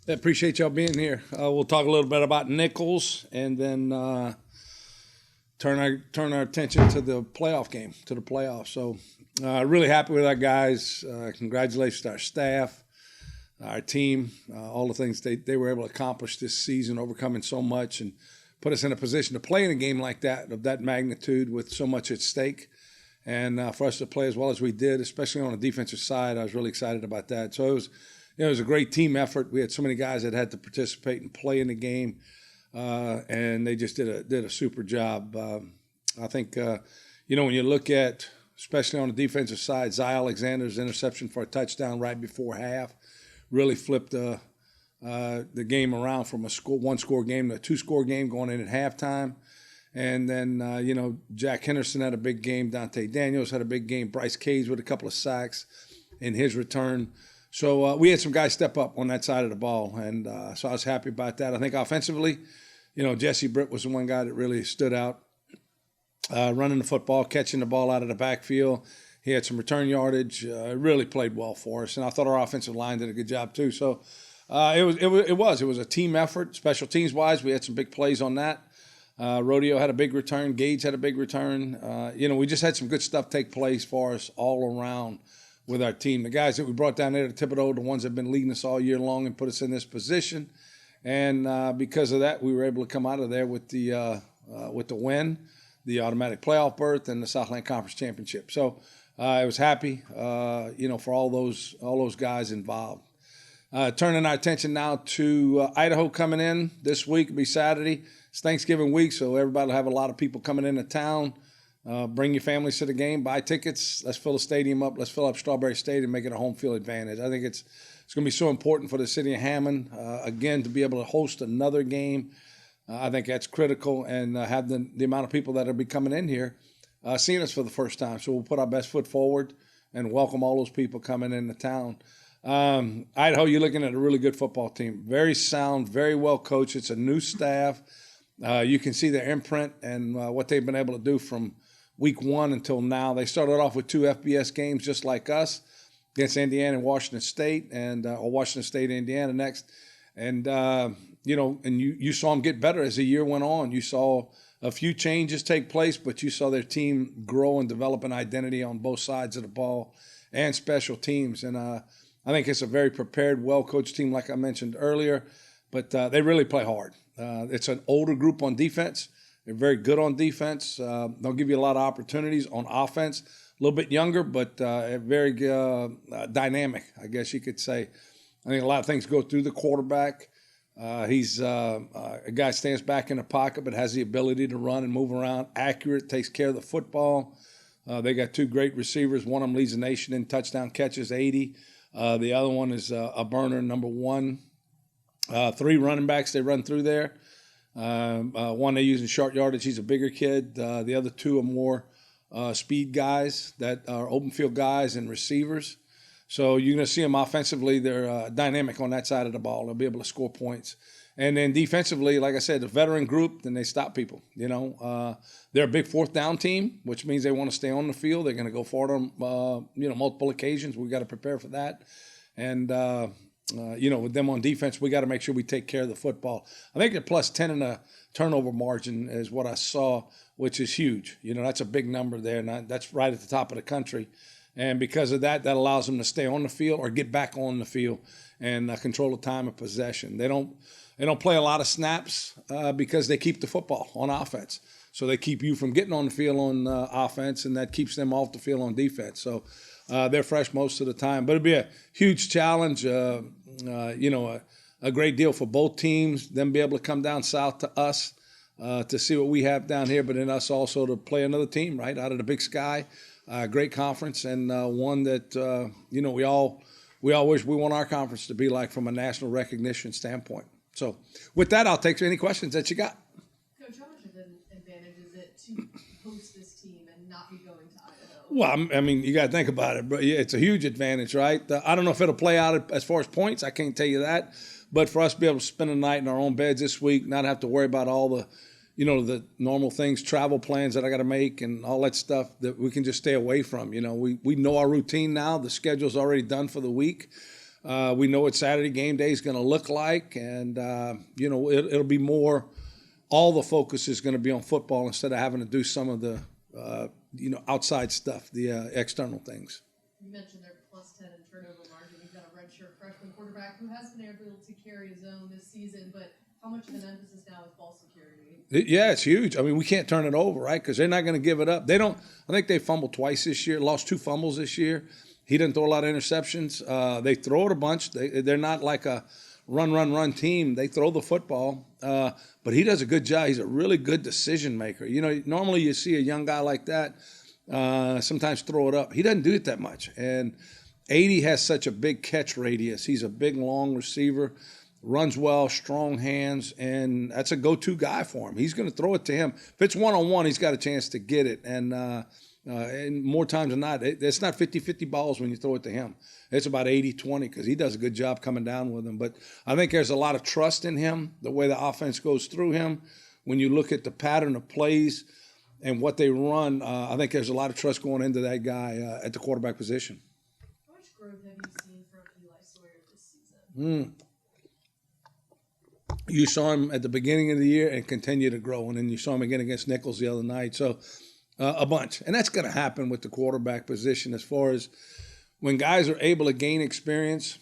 I appreciate y'all being here. We'll talk a little bit about Nichols and then turn our attention to the playoff game, to the playoffs. So really happy with our guys. Congratulations to our staff, our team, all the things they were able to accomplish this season, overcoming so much and put us in a position to play in a game like that, of that magnitude with so much at stake. And for us to play as well as we did, especially on the defensive side, I was really excited about that. So it was a great team effort. We had so many guys that had to participate and play in the game, and they just did a super job. I think when you look at, especially on the defensive side, Zy Alexander's interception for a touchdown right before half really flipped the game around from a one-score game to a two-score game going in at halftime. And then, Jack Henderson had a big game. Dante Daniels had a big game. Bryce Cage with a couple of sacks in his return. So we had some guys step up on that side of the ball, and so I was happy about that. I think offensively, Jesse Britt was the one guy that really stood out, running the football, catching the ball out of the backfield. He had some return yardage. Really played well for us, and I thought our offensive line did a good job too. So it was a team effort, special teams wise. We had some big plays on that. Rodeo had a big return. Gage had a big return. We just had some good stuff take place for us all around with our team. The guys that we brought down there to Thibodeau, the ones that have been leading us all year long and put us in this position. And because of that, we were able to come out of there with the win, the automatic playoff berth, and the Southland Conference Championship. So I was happy, for all those guys involved. Turning our attention now to Idaho coming in this week. It'll be Saturday. It's Thanksgiving week, so everybody will have a lot of people coming into town. Bring your families to the game. Buy tickets. Let's fill the stadium up. Let's fill up Strawberry Stadium and make it a home field advantage. I think it's going to be so important for the city of Hammond, again, to be able to host another game. I think that's critical, and have the amount of people that will be coming in here seeing us for the first time. So we'll put our best foot forward and welcome all those people coming into town. Idaho, you're looking at a really good football team. Very sound, very well coached. It's a new staff. You can see their imprint and what they've been able to do from week one until now. They started off with 2 FBS games just like us, against Indiana and Washington State, or Washington State, Indiana next. And, and you saw them get better as the year went on. You saw a few changes take place, but you saw their team grow and develop an identity on both sides of the ball and special teams. And I think it's a very prepared, well-coached team, like I mentioned earlier, but they really play hard. It's an older group on defense. They're very good on defense. They'll give you a lot of opportunities on offense. A little bit younger, but very dynamic, I guess you could say. I think a lot of things go through the quarterback. He's a guy stands back in the pocket but has the ability to run and move around, accurate, takes care of the football. They got 2 great receivers. One of them leads the nation in touchdown catches, 80. The other one is a burner, number 1. 3 running backs they run through there. One they use in short yardage. He's a bigger kid. The other 2 are more speed guys that are open field guys and receivers. So you're going to see them offensively. They're dynamic on that side of the ball. They'll be able to score points. And then defensively, like I said, the veteran group, then they stop people. They're a big 4th down team, which means they want to stay on the field. They're going to go for it on multiple occasions. We got to prepare for that. And with them on defense, we got to make sure we take care of the football. I think they're plus 10 in the turnover margin is what I saw, which is huge. That's a big number there, and that's right at the top of the country. And because of that, that allows them to stay on the field or get back on the field and control the time of possession. They don't play a lot of snaps because they keep the football on offense. So they keep you from getting on the field on offense, and that keeps them off the field on defense. So they're fresh most of the time. But it'll be a huge challenge, a great deal for both teams, them be able to come down south to us to see what we have down here, but then us also to play another team, right, out of the Big Sky. Great conference, and one that, we all wish we want our conference to be like from a national recognition standpoint. So with that, I'll take any questions that you got. Coach, how much of an advantage is it to host this team and not be going to Idaho? Well, I mean, you got to think about it, but yeah, it's a huge advantage, right? I don't know if it'll play out as far as points. I can't tell you that. But for us to be able to spend a night in our own beds this week, not have to worry about all the the normal things, travel plans that I got to make and all that stuff that we can just stay away from. We know our routine now. The schedule's already done for the week. We know what Saturday game day is going to look like, and it'll be more. All the focus is going to be on football instead of having to do some of the outside stuff, the external things. You mentioned their +10 in turnover margin. You've got a redshirt freshman quarterback who has been able to carry his own this season, but how much of an emphasis now is ball security? Yeah, it's huge. I mean, we can't turn it over, right? Because they're not going to give it up. They don't. I think they fumbled twice this year, lost 2 fumbles this year. He didn't throw a lot of interceptions. They throw it a bunch. They're not like a run team. They throw the football, but he does a good job. He's a really good decision maker. Normally you see a young guy like that sometimes throw it up. He doesn't do it that much. And 80 has such a big catch radius. He's a big, long receiver, runs well, strong hands, and that's a go-to guy for him. He's going to throw it to him. If it's one-on-one, he's got a chance to get it. And more times than not, it's not 50-50 balls when you throw it to him. It's about 80-20 because he does a good job coming down with them. But I think there's a lot of trust in him, the way the offense goes through him. When you look at the pattern of plays and what they run, I think there's a lot of trust going into that guy at the quarterback position. How much growth have you seen from Eli Sawyer this season? You saw him at the beginning of the year and continue to grow. And then you saw him again against Nichols the other night. So a bunch. And that's going to happen with the quarterback position as far as when guys are able to gain experience,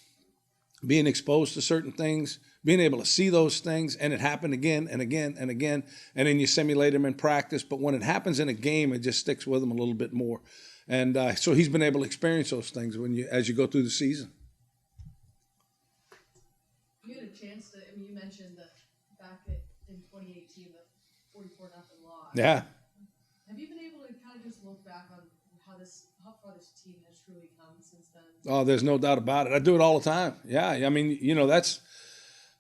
being exposed to certain things, being able to see those things, and it happened again and again and again, and then you simulate them in practice. But when it happens in a game, it just sticks with them a little bit more. And so he's been able to experience those things as you go through the season. You had a chance to, you mentioned back in 2018, the 44-0 loss. Yeah. Have you been able to kind of just look back on how far this team has truly come since then? Oh, there's no doubt about it. I do it all the time. Yeah, I mean,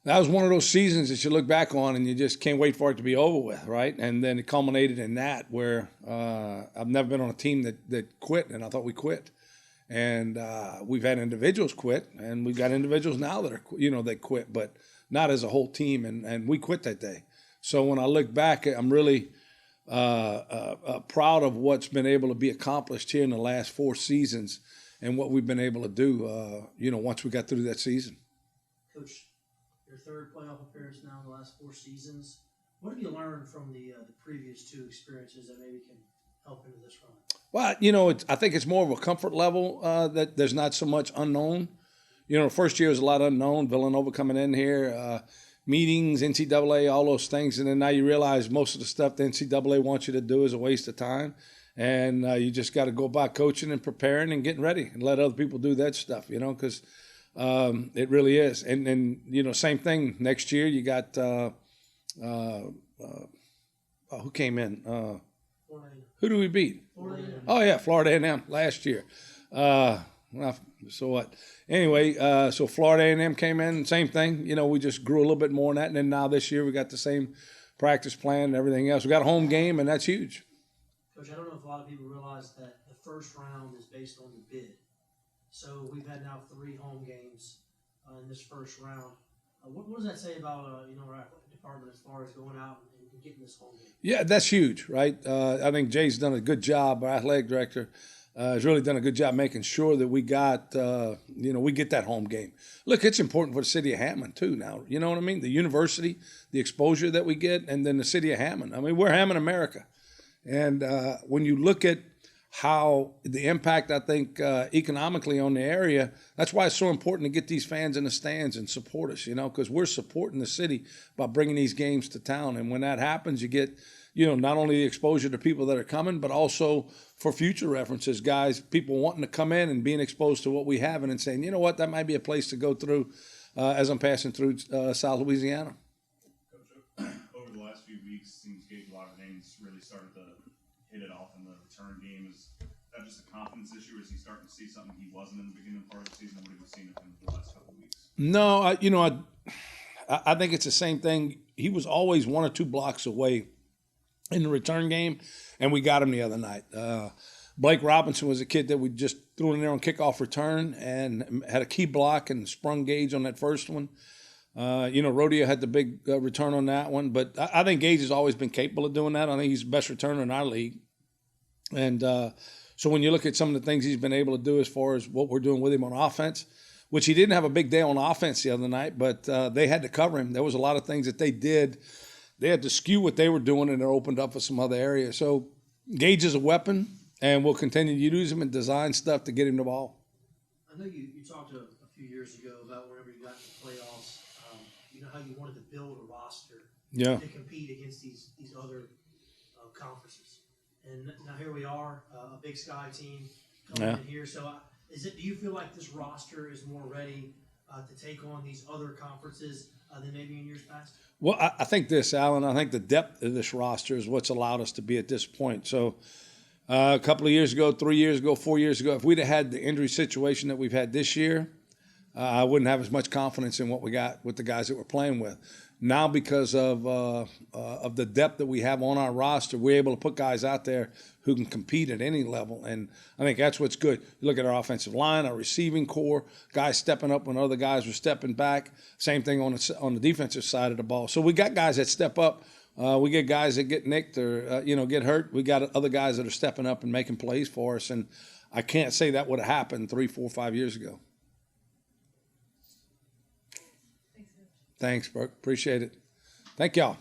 that was one of those seasons that you look back on and you just can't wait for it to be over with, right? And then it culminated in that where I've never been on a team that quit, and I thought we quit. And we've had individuals quit, and we've got individuals now that are, they quit, but not as a whole team, and we quit that day. So when I look back, I'm really proud of what's been able to be accomplished here in the last 4 seasons and what we've been able to do, once we got through that season. Coach, your 3rd playoff appearance now in the last 4 seasons. What have you learned from the previous 2 experiences that maybe can help into this run? Well, I think it's more of a comfort level that there's not so much unknown. The first year was a lot unknown. Villanova coming in here, meetings, NCAA, all those things. And then now you realize most of the stuff the NCAA wants you to do is a waste of time. And you just got to go about coaching and preparing and getting ready and let other people do that stuff, because it really is. And same thing next year. You got who came in? Who do we beat? Florida. Oh, yeah, Florida A&M last year. So what? Anyway, so Florida A&M came in, same thing. We just grew a little bit more in that. And then now this year we got the same practice plan and everything else. We got a home game, and that's huge. Coach, I don't know if a lot of people realize that the first round is based on the bid. So we've had now 3 home games in this first round. What does that say about our athletic department as far as going out and getting this home game? Yeah, that's huge, right? I think Jay's done a good job. Our athletic director has really done a good job making sure that we got, we get that home game. Look, it's important for the city of Hammond too now. You know what I mean? The university, the exposure that we get, and then the city of Hammond. I mean, we're Hammond, America. And when you look at how the impact, I think, economically on the area, that's why it's so important to get these fans in the stands and support us, because we're supporting the city by bringing these games to town. And when that happens, you get, not only the exposure to people that are coming, but also for future references, guys, people wanting to come in and being exposed to what we have and saying, you know what, that might be a place to go through as I'm passing through South Louisiana. Coach, over the last few weeks, seems Gage Lauderdale's really started to hit it off in the return game. Is that just a confidence issue, or is he starting to see something he wasn't in the beginning part of the season? What have you seen of him the last couple of weeks? No, I think it's the same thing. He was always 1 or 2 blocks away in the return game, and we got him the other night. Blake Robinson was a kid that we just threw in there on kickoff return and had a key block and sprung Gage on that first one. Rodeo had the big return on that one, but I think Gage has always been capable of doing that. I think he's the best returner in our league. And so when you look at some of the things he's been able to do as far as what we're doing with him on offense, which he didn't have a big day on offense the other night, but they had to cover him. There was a lot of things that they did. They had to skew what they were doing, and it opened up for some other areas. So Gage is a weapon, and we'll continue to use him and design stuff to get him the ball. I know you talked a few years ago about whenever you got to the playoffs, you know how you wanted to build a roster to compete against these other conferences. And now here we are, a Big Sky team coming in here. So do you feel like this roster is more ready to take on these other conferences than maybe in years past? Well, I think this, Alan, I think the depth of this roster is what's allowed us to be at this point. So a couple of years ago, 3 years ago, 4 years ago, if we'd have had the injury situation that we've had this year, I wouldn't have as much confidence in what we got with the guys that we're playing with. Now, because of the depth that we have on our roster, we're able to put guys out there who can compete at any level, and I think that's what's good. You look at our offensive line, our receiving core, guys stepping up when other guys were stepping back. Same thing on the defensive side of the ball. So we got guys that step up. We get guys that get nicked or get hurt. We got other guys that are stepping up and making plays for us, and I can't say that would have happened 3, 4, 5 years ago. Thanks, Burke. Appreciate it. Thank y'all.